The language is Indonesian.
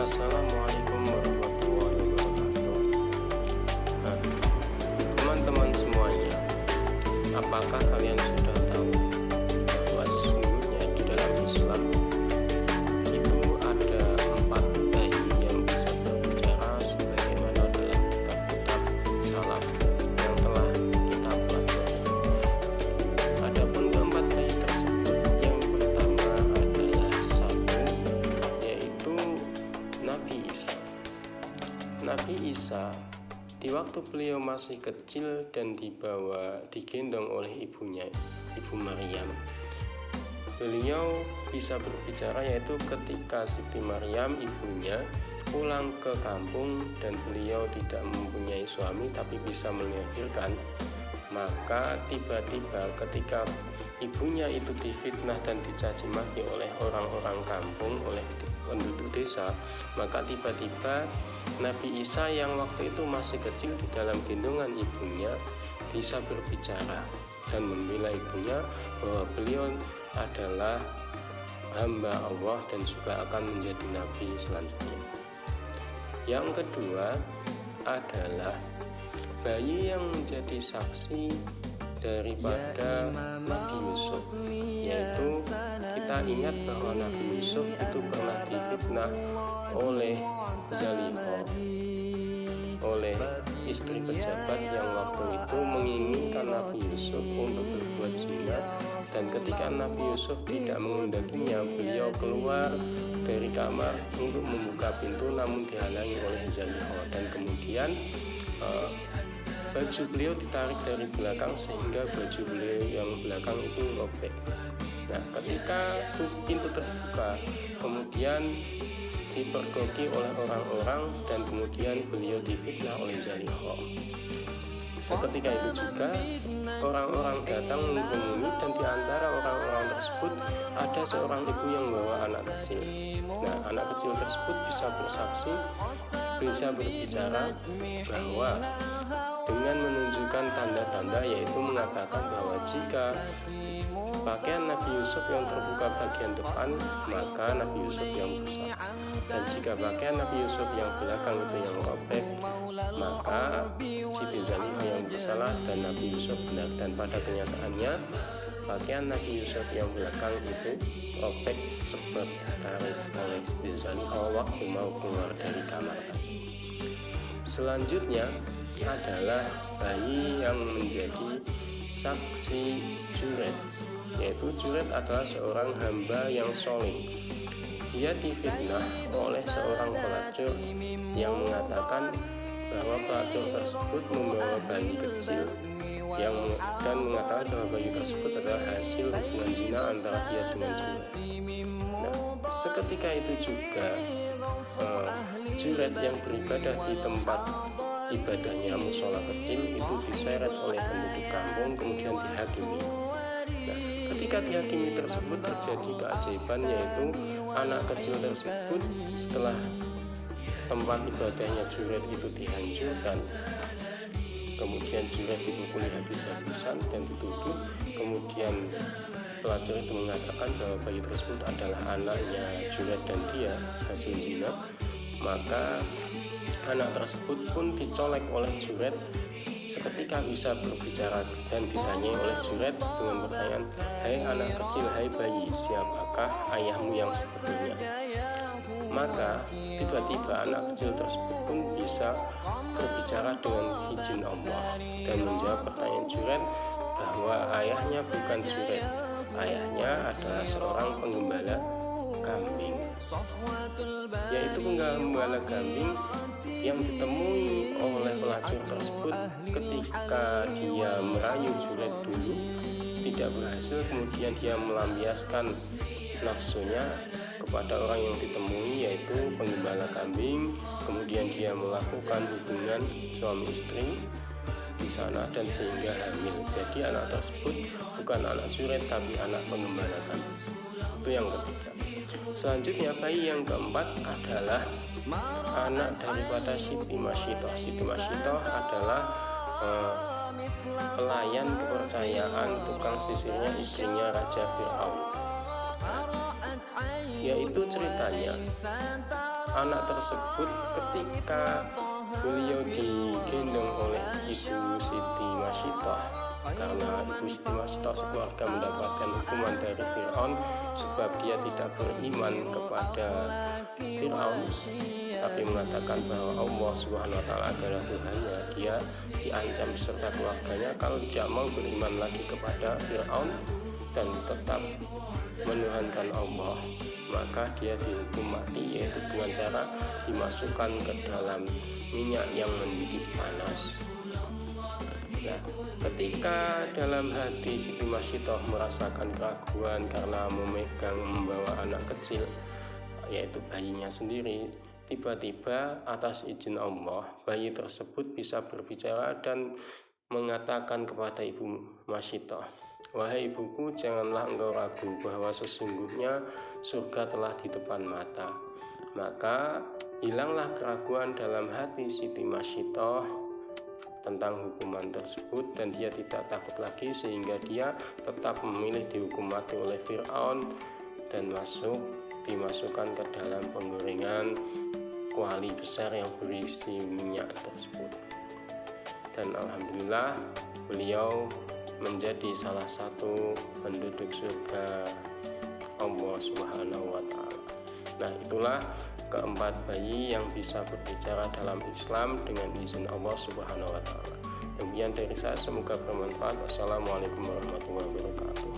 Assalamualaikum warahmatullahi wabarakatuh. Nah, teman-teman semuanya, apakah kalian sudah tahu bahwa sesungguhnya di dalam Islam itu ada 4 bayi yang bisa berbicara sebagaimana dalam kitab-kitab salaf yang telah kita pelajari. Adapun keempat bayi tersebut, yang pertama adalah satu, yaitu Nabi Isa. Nabi Isa di waktu beliau masih kecil dan digendong oleh ibunya, Ibu Maryam. Beliau bisa berbicara yaitu ketika Siti Maryam ibunya pulang ke kampung dan beliau tidak mempunyai suami tapi bisa melahirkan. Maka tiba-tiba ketika ibunya itu difitnah dan dicaci maki oleh orang-orang kampung, oleh penduduk desa, maka tiba-tiba Nabi Isa yang waktu itu masih kecil di dalam gendongan ibunya bisa berbicara dan membela ibunya bahwa beliau adalah hamba Allah dan juga akan menjadi nabi selanjutnya. Yang kedua adalah bayi yang menjadi saksi daripada Nabi Yusuf, yaitu kita ingat bahwa Nabi Yusuf itu pernah difitnah oleh Zaliqah, oleh istri pejabat yang waktu itu menginginkan Nabi Yusuf untuk berbuat zina, dan ketika Nabi Yusuf tidak mengendakinya, beliau keluar dari kamar untuk membuka pintu namun dihalangi oleh Zaliqah, dan kemudian baju beliau ditarik dari belakang sehingga baju beliau yang belakang itu robek. Nah, ketika pintu terbuka, kemudian dipergoki oleh orang-orang dan kemudian beliau difitnah oleh Zaliqah. Seketika itu juga orang-orang datang menghubungi, dan di antara orang-orang tersebut ada seorang ibu yang membawa anak kecil. Nah, anak kecil tersebut bisa bersaksi, bisa berbicara bahwa dengan menunjukkan tanda-tanda, yaitu mengatakan bahwa jika pakaian Nabi Yusuf yang terbuka bagian depan, maka Nabi Yusuf yang bersalah, dan jika pakaian Nabi Yusuf yang belakang itu yang robek, maka Siti Zaliqah yang bersalah dan Nabi Yusuf benar. Dan pada kenyataannya pakaian Nabi Yusuf yang belakang itu robek sebab ditarik oleh Siti Zaliqah waktu mau keluar dari kamar. Selanjutnya adalah bayi yang menjadi saksi Juret, yaitu Juret adalah seorang hamba yang soleh. Dia difitnah oleh seorang pelacur yang mengatakan bahwa pelacur tersebut membawa bayi kecil dan mengatakan bahwa bayi tersebut adalah hasil hubungan zina antara dia dengan Juret. Nah, seketika itu juga Juret yang beribadah di tempat ibadahnya musola kecil itu diseret oleh penduduk kampung, kemudian dihakimi. Nah, ketika dihakimi tersebut terjadi keajaiban, yaitu anak kecil tersebut setelah tempat ibadahnya Juret itu dihancurkan, kemudian Juret dipukuli habis-habisan dan dituduh, kemudian pelacur itu mengatakan bahwa bayi tersebut adalah anaknya Juret dan dia hasil zina, maka anak tersebut pun dicolek oleh Juret. Seketika bisa berbicara dan ditanyai oleh Juret dengan pertanyaan, "Hai anak kecil, hai bayi, siapakah ayahmu yang sebetulnya?" Maka tiba-tiba anak kecil tersebut pun bisa berbicara dengan izin Allah dan menjawab pertanyaan Juret bahwa ayahnya bukan Juret, ayahnya adalah seorang penggembala kambing, yaitu penggembala kambing yang ditemui oleh pelacur tersebut ketika dia merayu Juret dulu tidak berhasil, kemudian dia melampiaskan nafsunya kepada orang yang ditemui, yaitu penggembala kambing, kemudian dia melakukan hubungan suami istri di sana dan sehingga hamil. Jadi anak tersebut bukan anak Juret tapi anak penggembala kambing. Itu yang ketiga. Selanjutnya bayi yang keempat adalah anak daripada Siti Masyitoh. Siti Masyitoh adalah pelayan kepercayaan tukang sisirnya istrinya Raja Fir'aun. Yaitu ceritanya anak tersebut ketika beliau digendong oleh Ibu Siti Masyitoh, karena Ibu Siti Masyitoh sekeluarga mendapatkan hukuman dari Fir'aun sebab dia tidak beriman kepada Fir'aun tapi mengatakan bahwa Allah Subhanahu wa Ta'ala adalah Tuhannya. Dia diancam beserta keluarganya kalau tidak mau beriman lagi kepada Fir'aun dan tetap menuhankan Allah, maka dia dihukum mati, yaitu dengan cara dimasukkan ke dalam minyak yang mendidih panas. Nah, ketika dalam hati Siti Masyitoh merasakan keraguan karena membawa anak kecil, yaitu bayinya sendiri, tiba-tiba atas izin Allah bayi tersebut bisa berbicara dan mengatakan kepada Ibu Masyitoh, "Wahai ibuku, janganlah engkau ragu bahwa sesungguhnya surga telah di depan mata." Maka hilanglah keraguan dalam hati Siti Masyitoh tentang hukuman tersebut dan dia tidak takut lagi, sehingga dia tetap memilih dihukum mati oleh Fir'aun dan dimasukkan ke dalam penggorengan kuali besar yang berisi minyak tersebut. Dan alhamdulillah beliau menjadi salah satu penduduk surga Allah Subhanahu wa Ta'ala. Nah, itulah keempat bayi yang bisa berbicara dalam Islam dengan izin Allah Subhanahu wa Ta'ala. Demikian dari saya, semoga bermanfaat. Wassalamualaikum warahmatullahi wabarakatuh.